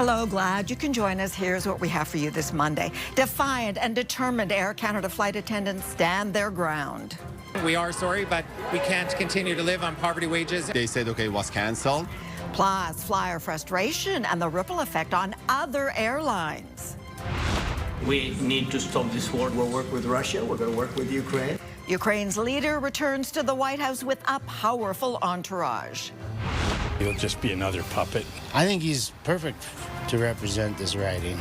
Hello, glad you can join us. Here's what we have for you this Monday. Defiant and determined Air Canada flight attendants stand their ground. We are sorry, but we can't continue to live on poverty wages. They said, okay, it was cancelled. Plus, flyer frustration and the ripple effect on other airlines. We need to stop this war. We'll work with Russia. We're going to work with Ukraine. Ukraine's leader returns to the White House with a powerful entourage. He'll just be another puppet. I think he's perfect to represent this riding.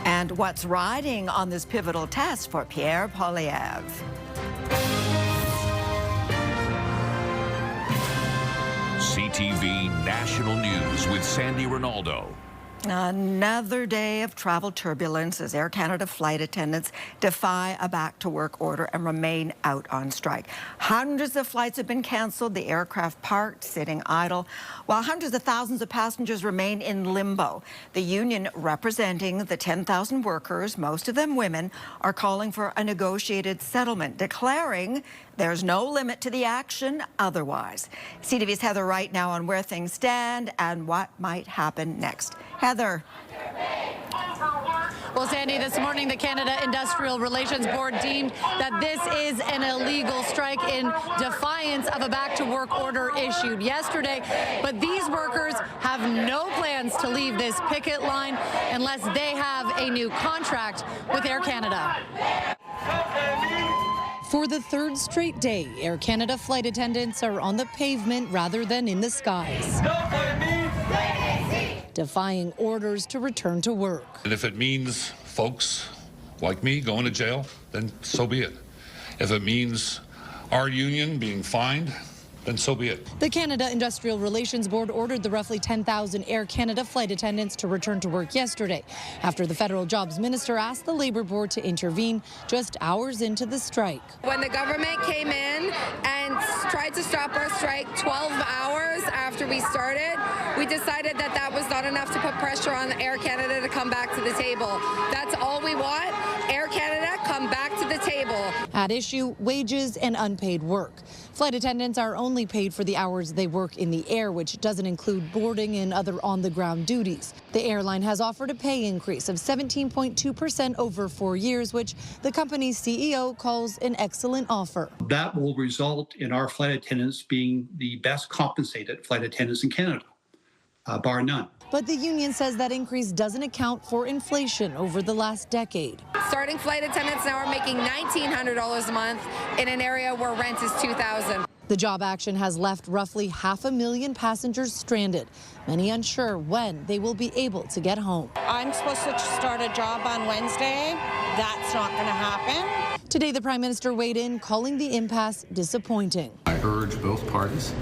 And what's riding on this pivotal test for Pierre Poilievre? CTV National News with Sandy Ronaldo. Another day of travel turbulence as Air Canada flight attendants defy a back-to-work order and remain out on strike. Hundreds of flights have been canceled, the aircraft parked, sitting idle, while hundreds of thousands of passengers remain in limbo. The union representing the 10,000 workers, most of them women, are calling for a negotiated settlement, declaring there's no limit to the action otherwise. CTV's Heather Wright now on where things stand and what might happen next. Heather. Well, Sandy, this morning the Canada Industrial Relations Board deemed that this is an illegal strike in defiance of a back-to-work order issued yesterday. But these workers have no plans to leave this picket line unless they have a new contract with Air Canada. For the third straight day, Air Canada flight attendants are on the pavement rather than in the skies, defying orders to return to work. And if it means folks like me going to jail, then so be it. If it means our union being fined, then so be it. The Canada Industrial Relations Board ordered the roughly 10,000 Air Canada flight attendants to return to work yesterday after the federal jobs minister asked the Labour Board to intervene just hours into the strike. When the government came in and tried to stop our strike 12 hours after we started, we decided that that was not enough to put pressure on Air Canada to come back to the table. That's all we want. Air Canada, come back to the table. At issue, wages and unpaid work. Flight attendants are only paid for the hours they work in the air, which doesn't include boarding and other on-the-ground duties. The airline has offered a pay increase of 17.2% over 4 years, which the company's CEO calls an excellent offer. That will result in our flight attendants being the best compensated flight attendants in Canada, bar none. But the union says that increase doesn't account for inflation over the last decade. Starting flight attendants now are making $1,900 a month in an area where rent is $2,000. The job action has left roughly 500,000 passengers stranded, many unsure when they will be able to get home. I'm supposed to start a job on Wednesday. That's not going to happen. Today, the Prime Minister weighed in, calling the impasse disappointing. I urge both parties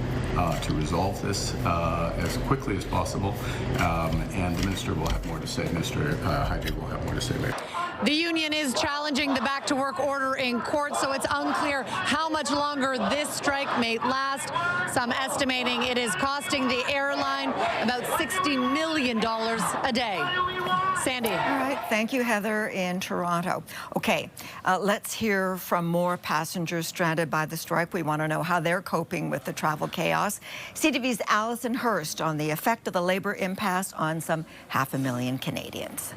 to resolve this as quickly as possible, and the Minister will have more to say. Minister Hyde will have more to say later. The union is challenging the back-to-work order in court, so it's unclear how much longer this strike may last. Some estimating it is costing the airline about $60 million a day. Sandy. All right. Thank you, Heather, in Toronto. Okay, let's hear from more passengers stranded by the strike. We want to know how they're coping with the travel chaos. CTV's Alison Hurst on the effect of the Labour impasse on some 500,000 Canadians.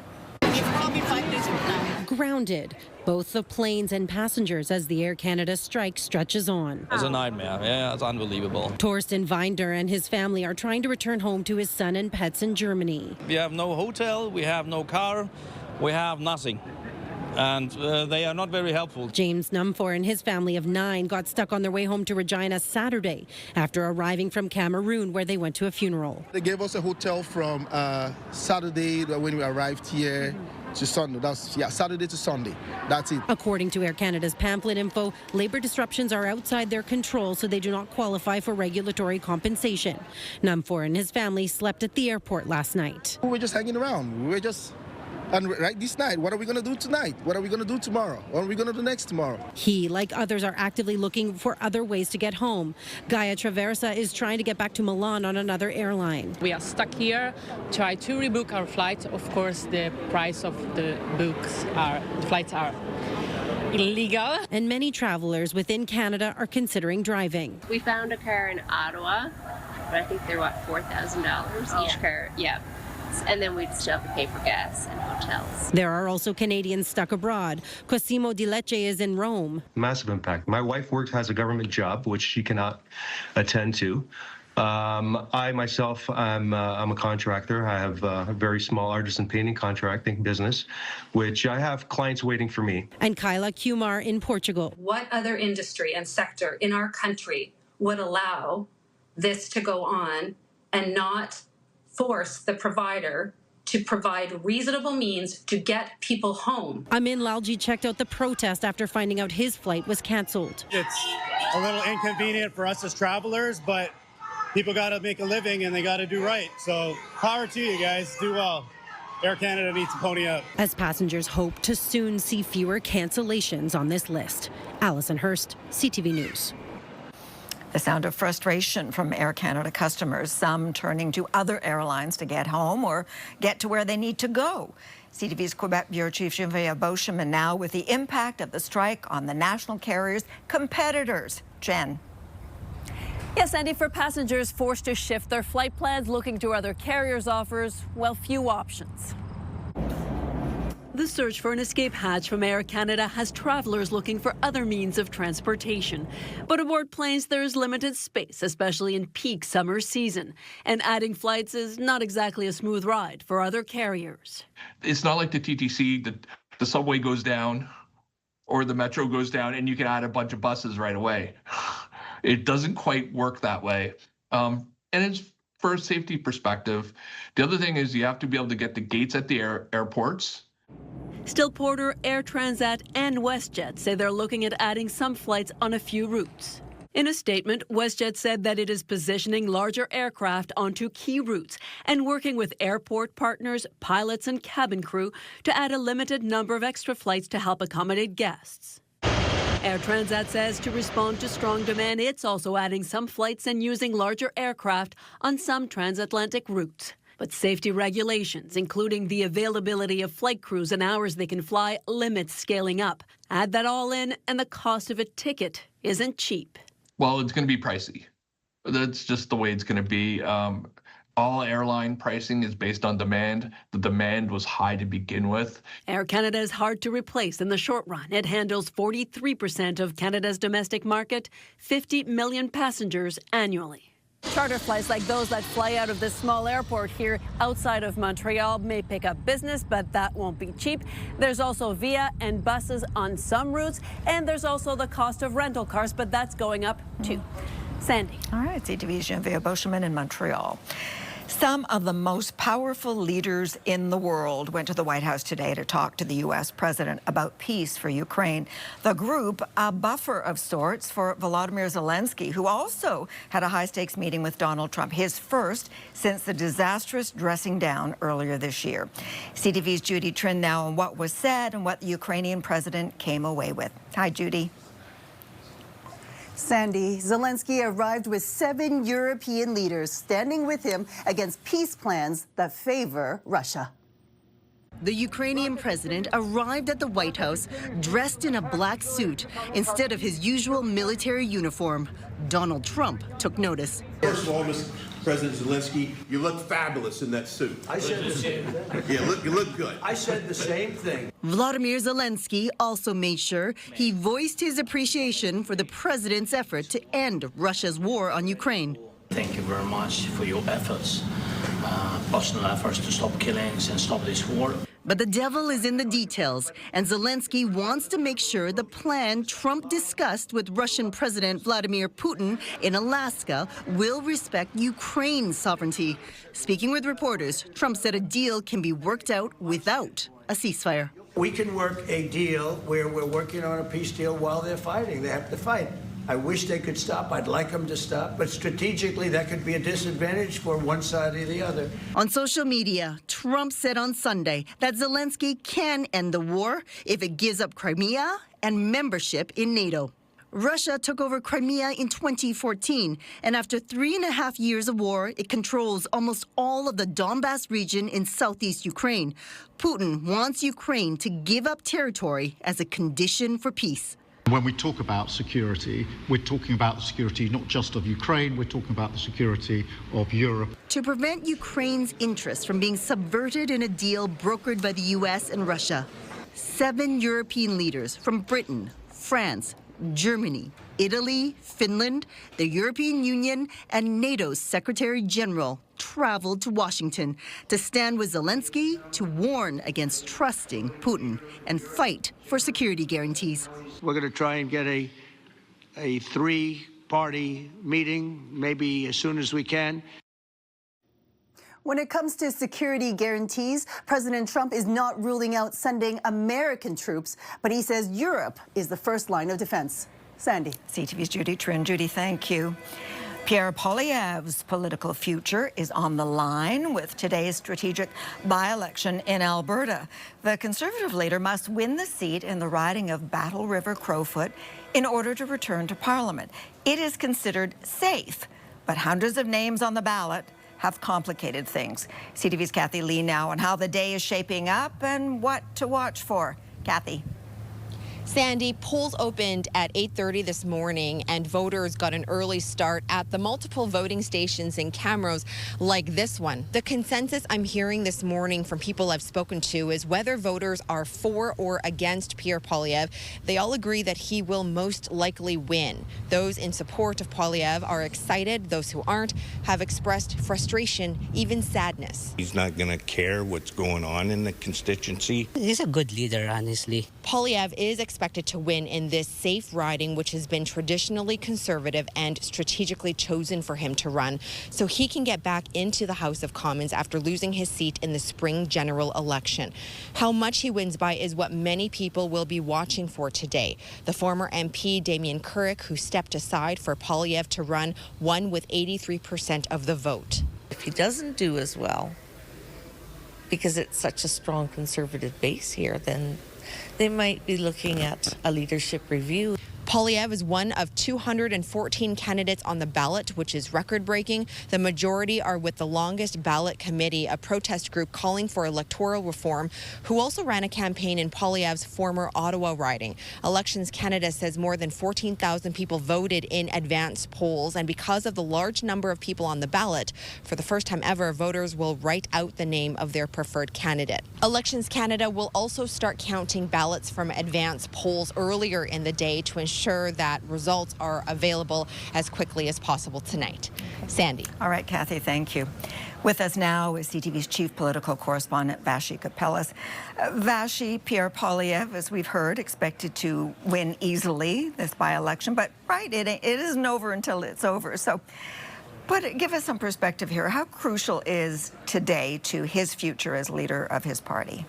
Grounded, both the planes and passengers as the Air Canada strike stretches on. It's a nightmare. Yeah, it's unbelievable. Torsten Winder and his family are trying to return home to his son and pets in Germany. We have no hotel, we have no car, we have nothing. And they are not very helpful. James Numfor and his family of 9 got stuck on their way home to Regina Saturday after arriving from Cameroon, where they went to a funeral. They gave us a hotel from Saturday when we arrived here to Sunday. Saturday to Sunday. That's it. According to Air Canada's pamphlet info, labour disruptions are outside their control, so they do not qualify for regulatory compensation. Numfor and his family slept at the airport last night. We were just hanging around. We were just... And right this night, what are we going to do tonight? What are we going to do tomorrow? What are we going to do next tomorrow? He, like others, are actively looking for other ways to get home. Gaia Traversa is trying to get back to Milan on another airline. We are stuck here, try to rebook our flight. Of course, the price of the flights are illegal. And many travelers within Canada are considering driving. We found a car in Ottawa, but I think they're, $4,000 each car? Yeah. and then we'd still have to pay for gas and hotels. There are also Canadians stuck abroad. Cosimo Di Lecce is in Rome. Massive impact. My wife has a government job, which she cannot attend to. I myself, I'm a contractor. I have a very small artisan painting contracting business, which I have clients waiting for me. And Kyla Kumar in Portugal. What other industry and sector in our country would allow this to go on and not force the provider to provide reasonable means to get people home? Amin Lalji checked out the protest after finding out his flight was canceled. It's a little inconvenient for us as travelers, but people got to make a living and they got to do right. So power to you guys. Do well. Air Canada needs to pony up. As passengers hope to soon see fewer cancellations on this list. Alison Hurst, CTV News. The sound of frustration from Air Canada customers, some turning to other airlines to get home or get to where they need to go. CTV's Quebec Bureau Chief Geneviève Beauchemin now with the impact of the strike on the national carriers' competitors. Jen. Yes, Andy, for passengers forced to shift their flight plans, looking to other carriers' offers, well, few options. The search for an escape hatch from Air Canada has travelers looking for other means of transportation. But aboard planes, there is limited space, especially in peak summer season. And adding flights is not exactly a smooth ride for other carriers. It's not like the TTC that the subway goes down or the metro goes down and you can add a bunch of buses right away. It doesn't quite work that way. And it's for a safety perspective. The other thing is you have to be able to get the gates at the airports. Still, Porter, Air Transat and WestJet say they're looking at adding some flights on a few routes. In a statement, WestJet said that it is positioning larger aircraft onto key routes and working with airport partners, pilots and cabin crew to add a limited number of extra flights to help accommodate guests. Air Transat says to respond to strong demand, it's also adding some flights and using larger aircraft on some transatlantic routes. But safety regulations, including the availability of flight crews and hours they can fly, limits scaling up. Add that all in, and the cost of a ticket isn't cheap. Well, it's going to be pricey. That's just the way it's going to be. All airline pricing is based on demand. The demand was high to begin with. Air Canada is hard to replace in the short run. It handles 43% of Canada's domestic market, 50 million passengers annually. Charter flights like those that fly out of this small airport here outside of Montreal may pick up business, but that won't be cheap. There's also Via and buses on some routes, and there's also the cost of rental cars, but that's going up too. Sandy. All right, CTV's Geneviève Beauchemin in Montreal. Some of the most powerful leaders in the world went to the White House today to talk to the U.S. president about peace for Ukraine. The group, a buffer of sorts for Volodymyr Zelenskyy, who also had a high-stakes meeting with Donald Trump, his first since the disastrous dressing down earlier this year. CTV's Judy Trin now on what was said and what the Ukrainian president came away with. Hi, Judy. Sandy, Zelenskyy arrived with 7 European leaders standing with him against peace plans that favor Russia. The Ukrainian president arrived at the White House dressed in a black suit instead of his usual military uniform. Donald Trump took notice. First of all, Mr. President Zelenskyy, you look fabulous in that suit. I said the same thing. Yeah, you look good. I said the same thing. Volodymyr Zelenskyy also made sure he voiced his appreciation for the president's effort to end Russia's war on Ukraine. Thank you very much for your efforts, personal efforts to stop killings and stop this war. But the devil is in the details, and Zelenskyy wants to make sure the plan Trump discussed with Russian President Vladimir Putin in Alaska will respect Ukraine's sovereignty. Speaking with reporters, Trump said a deal can be worked out without a ceasefire. We can work a deal where we're working on a peace deal while they're fighting. They have to fight. I wish they could stop. I'd like them to stop. But strategically, that could be a disadvantage for one side or the other. On social media, Trump said on Sunday that Zelenskyy can end the war if it gives up Crimea and membership in NATO. Russia took over Crimea in 2014, and after 3.5 years of war, it controls almost all of the Donbas region in southeast Ukraine. Putin wants Ukraine to give up territory as a condition for peace. When we talk about security, we're talking about the security not just of Ukraine, we're talking about the security of Europe. To prevent Ukraine's interests from being subverted in a deal brokered by the U.S. and Russia, 7 European leaders from Britain, France, Germany, Italy, Finland, the European Union, and NATO's Secretary General traveled to Washington to stand with Zelenskyy to warn against trusting Putin and fight for security guarantees. We're going to try and get a 3-party meeting, maybe as soon as we can. When it comes to security guarantees, President Trump is not ruling out sending American troops, but he says Europe is the first line of defense. Sandy. CTV's Judy Trin. Judy, thank you. Pierre Poilievre's political future is on the line with today's strategic by-election in Alberta. The Conservative leader must win the seat in the riding of Battle River Crowfoot in order to return to Parliament. It is considered safe, but hundreds of names on the ballot have complicated things. CTV's Kathy Lee now on how the day is shaping up and what to watch for. Kathy. Sandy, polls opened at 8:30 this morning and voters got an early start at the multiple voting stations in Camrose like this one. The consensus I'm hearing this morning from people I've spoken to is whether voters are for or against Pierre Poilievre, they all agree that he will most likely win. Those in support of Poilievre are excited. Those who aren't have expressed frustration, even sadness. He's not going to care what's going on in the constituency. He's a good leader, honestly. Poilievre is expected to win in this safe riding, which has been traditionally conservative and strategically chosen for him to run, so he can get back into the House of Commons after losing his seat in the spring general election. How much he wins by is what many people will be watching for today. The former MP, Damien Currick, who stepped aside for Poilievre to run, won with 83% of the vote. If he doesn't do as well, because it's such a strong conservative base here, then they might be looking at a leadership review. Poilievre is one of 214 candidates on the ballot, which is record-breaking. The majority are with the longest ballot committee, a protest group calling for electoral reform, who also ran a campaign in Poilievre's former Ottawa riding. Elections Canada says more than 14,000 people voted in advance polls, and because of the large number of people on the ballot, for the first time ever, voters will write out the name of their preferred candidate. Elections Canada will also start counting ballots from advance polls earlier in the day to ensure that results are available as quickly as possible tonight. Sandy. All right, Kathy, thank you. With us now is CTV's chief political correspondent, Vashi Kapelas. Vashi, Pierre Poilievre, as we've heard, expected to win easily this by-election, but right, it isn't over until it's over. So, but give us some perspective here. How crucial is today to his future as leader of his party?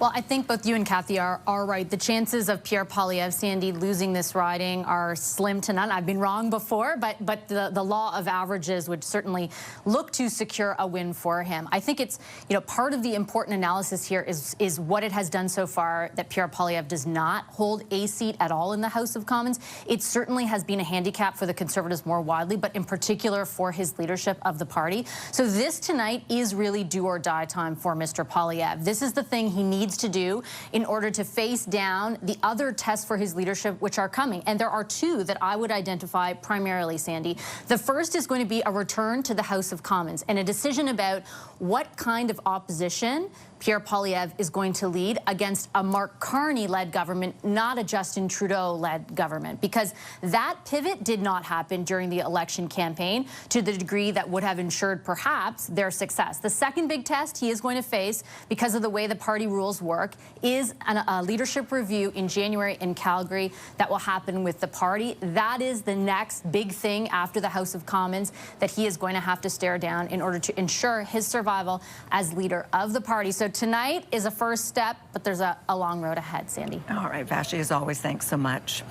Well, I think both you and Kathy are right. The chances of Pierre Poilievre, Sandy, losing this riding are slim to none. I've been wrong before, but the law of averages would certainly look to secure a win for him. I think it's, part of the important analysis here is what it has done so far, that Pierre Poilievre does not hold a seat at all in the House of Commons. It certainly has been a handicap for the Conservatives more widely, but in particular for his leadership of the party. So this tonight is really do or die time for Mr. Poilievre. This is the thing he needs to do in order to face down the other tests for his leadership which are coming. And there are two that I would identify primarily, Sandy. The first is going to be a return to the House of Commons and a decision about what kind of opposition Pierre Poilievre is going to lead against a Mark Carney-led government, not a Justin Trudeau-led government, because that pivot did not happen during the election campaign to the degree that would have ensured perhaps their success. The second big test he is going to face, because of the way the party rules work, is a leadership review in January in Calgary that will happen with the party. That is the next big thing after the House of Commons that he is going to have to stare down in order to ensure his survival as leader of the party. So tonight is a first step, but there's a long road ahead, Sandy. All right, Vashi, as always, thanks so much.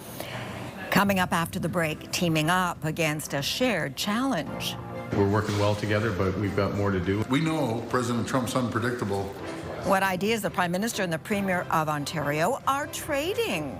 Coming up after the break, teaming up against a shared challenge. We're working well together, but we've got more to do. We know President Trump's unpredictable. What ideas the Prime Minister and the Premier of Ontario are trading.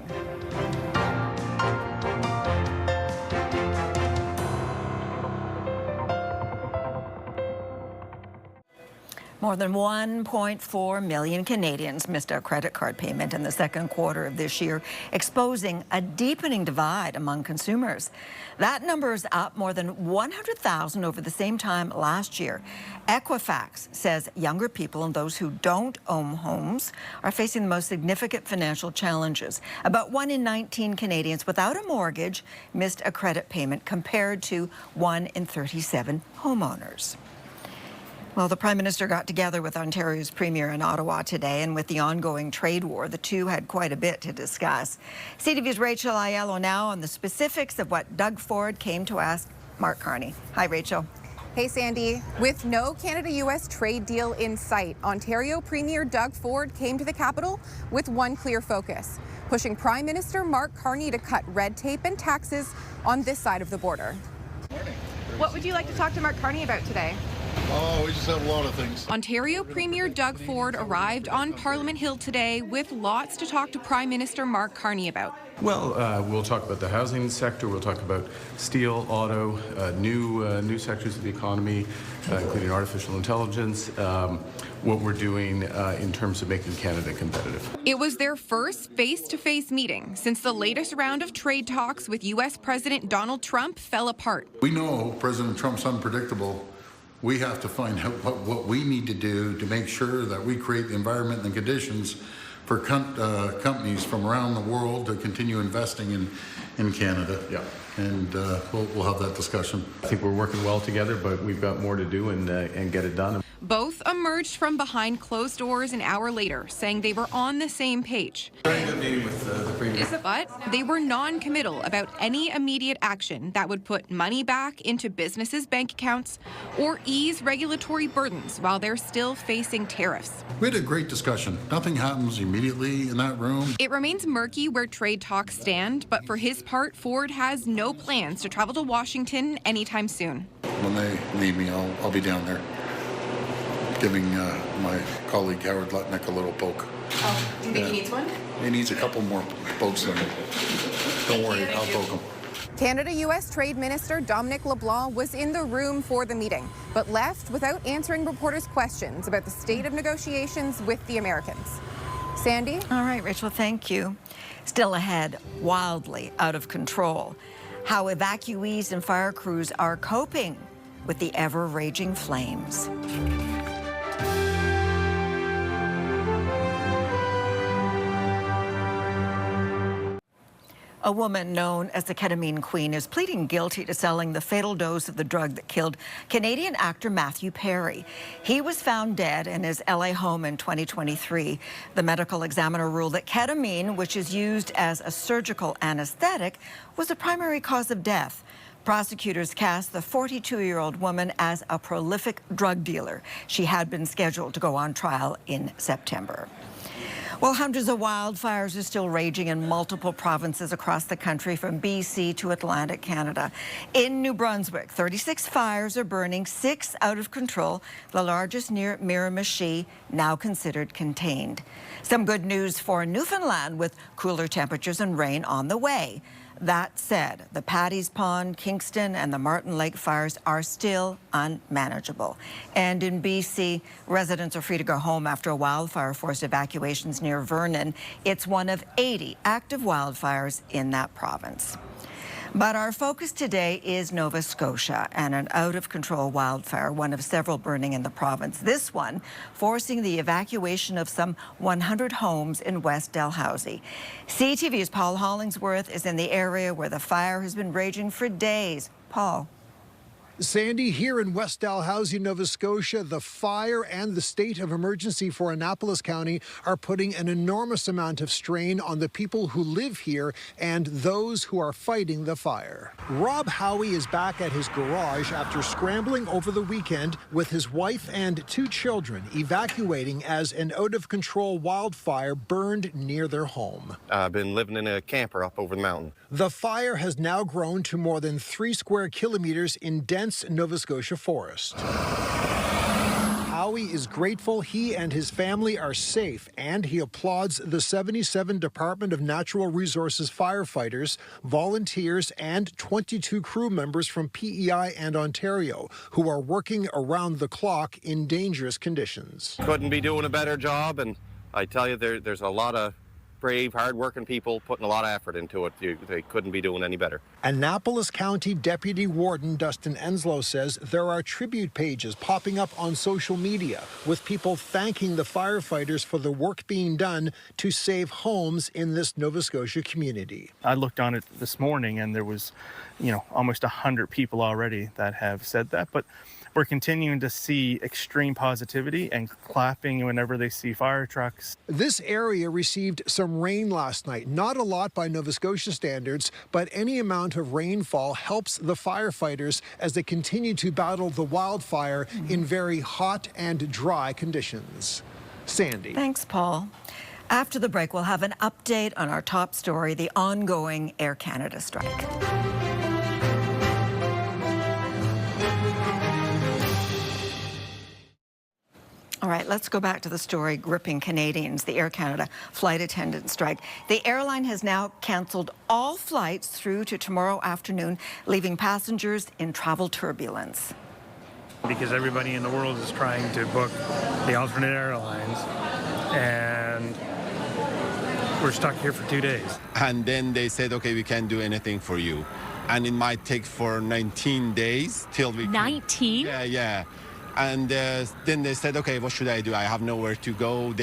More than 1.4 million Canadians missed a credit card payment in the second quarter of this year, exposing a deepening divide among consumers. That number is up more than 100,000 over the same time last year. Equifax says younger people and those who don't own homes are facing the most significant financial challenges. About 1 in 19 Canadians without a mortgage missed a credit payment compared to 1 in 37 homeowners. Well, the Prime Minister got together with Ontario's Premier in Ottawa today, and with the ongoing trade war, the two had quite a bit to discuss. CTV's Rachel Aiello now on the specifics of what Doug Ford came to ask Mark Carney. Hi, Rachel. Hey, Sandy. With no Canada-U.S. trade deal in sight, Ontario Premier Doug Ford came to the capital with one clear focus, pushing Prime Minister Mark Carney to cut red tape and taxes on this side of the border. What would you like to talk to Mark Carney about today? Oh, we just have a lot of things. Ontario Premier Doug Ford arrived on Parliament Hill today with lots to talk to Prime Minister Mark Carney about. Well, we'll talk about the housing sector. We'll talk about steel, auto, new sectors of the economy, including artificial intelligence, what we're doing in terms of making Canada competitive. It was their first face-to-face meeting since the latest round of trade talks with U.S. President Donald Trump fell apart. We know President Trump's unpredictable. We have to find out what we need to do to make sure that we create the environment and conditions for companies from around the world to continue investing in Canada. Yeah. And we'll have that discussion. I think we're working well together, but we've got more to do and get it done. Both emerged from behind closed doors an hour later, saying they were on the same page. Very good meeting with the Premier. But they were non-committal about any immediate action that would put money back into businesses' bank accounts or ease regulatory burdens while they're still facing tariffs. We had a great discussion. Nothing happens immediately in that room. It remains murky where trade talks stand, but for his part, Ford has no plans to travel to Washington anytime soon. When they need me, I'll be down there, giving my colleague Howard Lutnick a little poke. Oh, do you think he needs one? He needs a couple more pokes than me. Don't worry, I'll poke him. Canada-U.S. Trade Minister Dominic LeBlanc was in the room for the meeting, but left without answering reporters' questions about the state of negotiations with the Americans. Sandy? All right, Rachel, thank you. Still ahead, wildly out of control. How evacuees and fire crews are coping with the ever-raging flames. A woman known as the Ketamine Queen is pleading guilty to selling the fatal dose of the drug that killed Canadian actor Matthew Perry. He was found dead in his LA home in 2023. The medical examiner ruled that ketamine, which is used as a surgical anesthetic, was the primary cause of death. Prosecutors cast the 42-year-old woman as a prolific drug dealer. She had been scheduled to go on trial in September. Well, hundreds of wildfires are still raging in multiple provinces across the country, from BC to Atlantic Canada. In New Brunswick, 36 fires are burning, 6 out of control, the largest near Miramichi, now considered contained. Some good news for Newfoundland, with cooler temperatures and rain on the way. That said, the Paddy's Pond, Kingston, and the Martin Lake fires are still unmanageable. And in BC, residents are free to go home after a wildfire forced evacuations near Vernon. It's one of 80 active wildfires in that province. But our focus today is Nova Scotia and an out-of-control wildfire, one of several burning in the province. This one forcing the evacuation of some 100 homes in West Dalhousie. CTV's Paul Hollingsworth is in the area where the fire has been raging for days. Paul. Sandy, here in West Dalhousie, Nova Scotia, the fire and the state of emergency for Annapolis County are putting an enormous amount of strain on the people who live here and those who are fighting the fire. Rob Howie is back at his garage after scrambling over the weekend with his wife and 2 children, evacuating as an out-of-control wildfire burned near their home. I've been living in a camper up over the mountain. The fire has now grown to more than 3 square kilometers in dense Nova Scotia forest. Howie is grateful he and his family are safe, and he applauds the 77 Department of Natural Resources firefighters, volunteers, and 22 crew members from PEI and Ontario who are working around the clock in dangerous conditions. Couldn't be doing a better job, and I tell you, there's a lot of brave, hard-working people putting a lot of effort into it. They couldn't be doing any better. Annapolis County Deputy Warden Dustin Enslow says there are tribute pages popping up on social media with people thanking the firefighters for the work being done to save homes in this Nova Scotia community. I looked on it this morning and there was, almost 100 people already that have said that, but we're continuing to see extreme positivity and clapping whenever they see fire trucks. This area received some rain last night. Not a lot by Nova Scotia standards, but any amount of rainfall helps the firefighters as they continue to battle the wildfire in very hot and dry conditions. Sandy. Thanks, Paul. After the break, we'll have an update on our top story, the ongoing Air Canada strike. All right, let's go back to the story gripping Canadians, the Air Canada flight attendant strike. The airline has now canceled all flights through to tomorrow afternoon, leaving passengers in travel turbulence. Because everybody in the world is trying to book the alternate airlines, and we're stuck here for 2 days. And then they said, okay, we can't do anything for you. And it might take for 19 days till we... 19? Yeah. And then they said, okay, what should I do? I have nowhere to go. At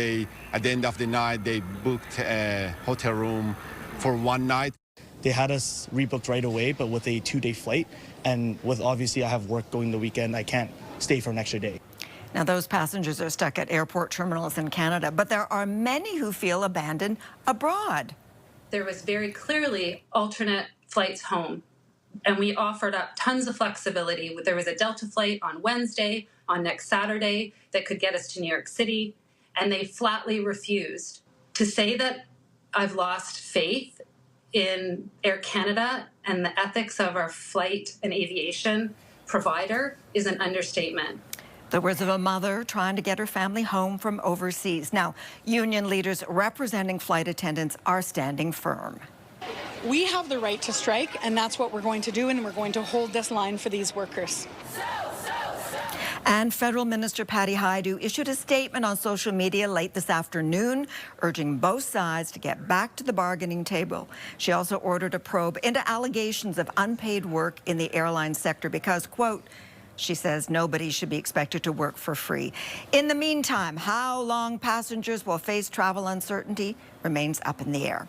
the end of the night, they booked a hotel room for one night. They had us rebooked right away, but with a 2-day flight. And with obviously I have work going the weekend, I can't stay for an extra day. Now, those passengers are stuck at airport terminals in Canada, but there are many who feel abandoned abroad. There was very clearly alternate flights home, and we offered up tons of flexibility. There was a Delta flight on Wednesday, on next Saturday, that could get us to New York City, and they flatly refused. To say that I've lost faith in Air Canada and the ethics of our flight and aviation provider is an understatement. The words of a mother trying to get her family home from overseas. Now, union leaders representing flight attendants are standing firm. We have the right to strike, and that's what we're going to do, and we're going to hold this line for these workers. And Federal Minister Patty Hajdu issued a statement on social media late this afternoon, urging both sides to get back to the bargaining table. She also ordered a probe into allegations of unpaid work in the airline sector because, quote, she says nobody should be expected to work for free. In the meantime, how long passengers will face travel uncertainty remains up in the air.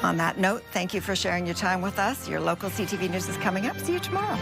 On that note, thank you for sharing your time with us. Your local CTV News is coming up. See you tomorrow.